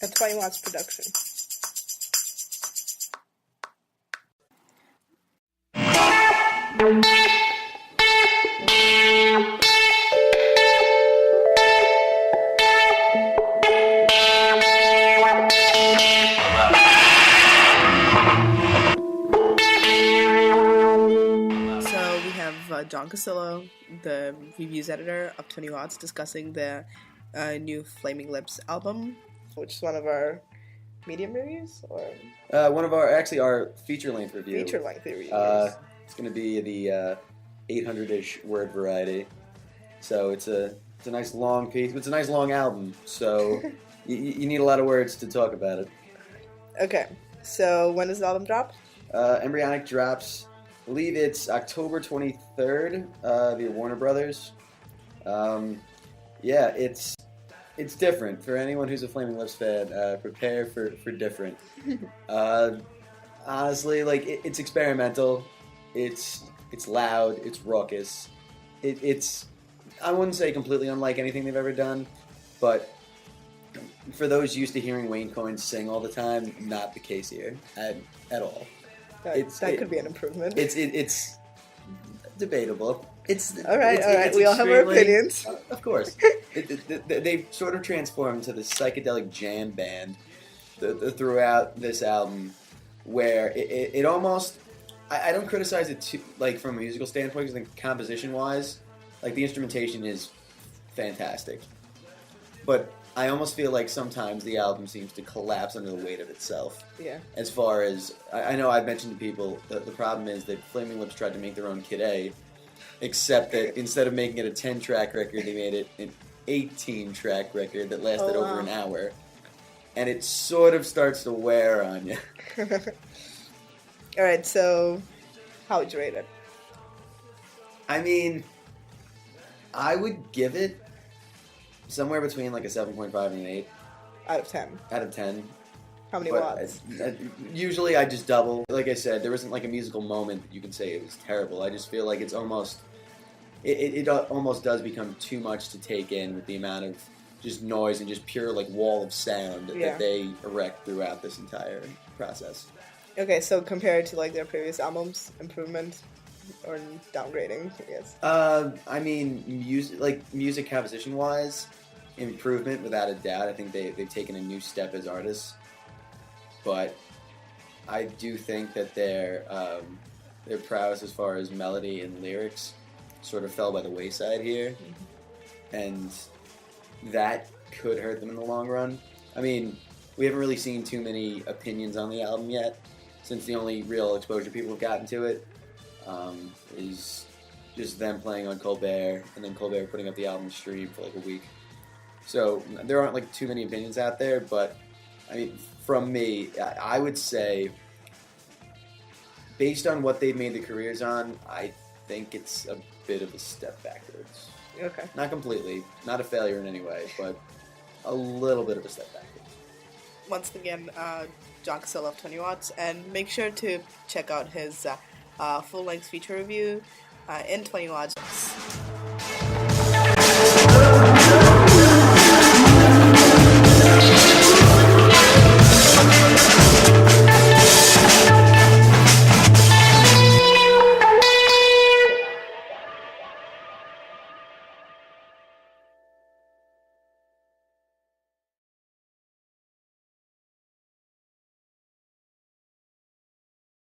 A 20 watts production. John Cassillo, the reviews editor of 20 Watts, discussing the new Flaming Lips album, which is one of our medium reviews, or one of our feature-length review. Feature-length reviews. It's going to be the 800-ish word variety. So it's a nice long piece. It's a nice long album. So you need a lot of words to talk about it. Okay. So when does the album drop? Embryonic drops, I believe it's October 23rd, via Warner Brothers. Yeah, it's different. For anyone who's a Flaming Lips fan, prepare for different. Honestly, like, it's experimental. It's loud. It's raucous. It's I wouldn't say completely unlike anything they've ever done, but for those used to hearing Wayne Coyne sing all the time, not the case here at all. That could be an improvement. It's debatable. All right. We all have our opinions. Of course. They've sort of transformed to this psychedelic jam band throughout this album, where it almost... I don't criticize it too, like, from a musical standpoint, because I think composition-wise, like, the instrumentation is fantastic. But I almost feel like sometimes the album seems to collapse under the weight of itself. Yeah. As far as... I know I've mentioned to people that the problem is that Flaming Lips tried to make their own Kid A, except that instead of making it a 10-track record, they made it an 18-track record that lasted over an hour. And it sort of starts to wear on you. Alright, so how would you rate it? I mean, I would give it somewhere between like a 7.5 and an 8. Out of 10? Out of 10. How many watts? Usually I just double. Like I said, there isn't like a musical moment that you can say it was terrible. I just feel like it's almost... It almost does become too much to take in with the amount of just noise and just pure like wall of sound that they erect throughout this entire process. Okay, so compared to like their previous albums, improvement or downgrading, I guess? I mean, music composition-wise, improvement without a doubt. I think they've taken a new step as artists. But I do think that their prowess as far as melody and lyrics sort of fell by the wayside here. Mm-hmm. And that could hurt them in the long run. I mean, we haven't really seen too many opinions on the album yet, since the only real exposure people have gotten to it is just them playing on Colbert, and then Colbert putting up the album stream for like a week. So there aren't like too many opinions out there, but I mean, from me, I would say, based on what they've made their careers on, I think it's a bit of a step backwards. Okay. Not completely, not a failure in any way, but a little bit of a step backwards. Once again, John Cassillo of 20 Watts, and make sure to check out his full-length feature review in 20 Watts.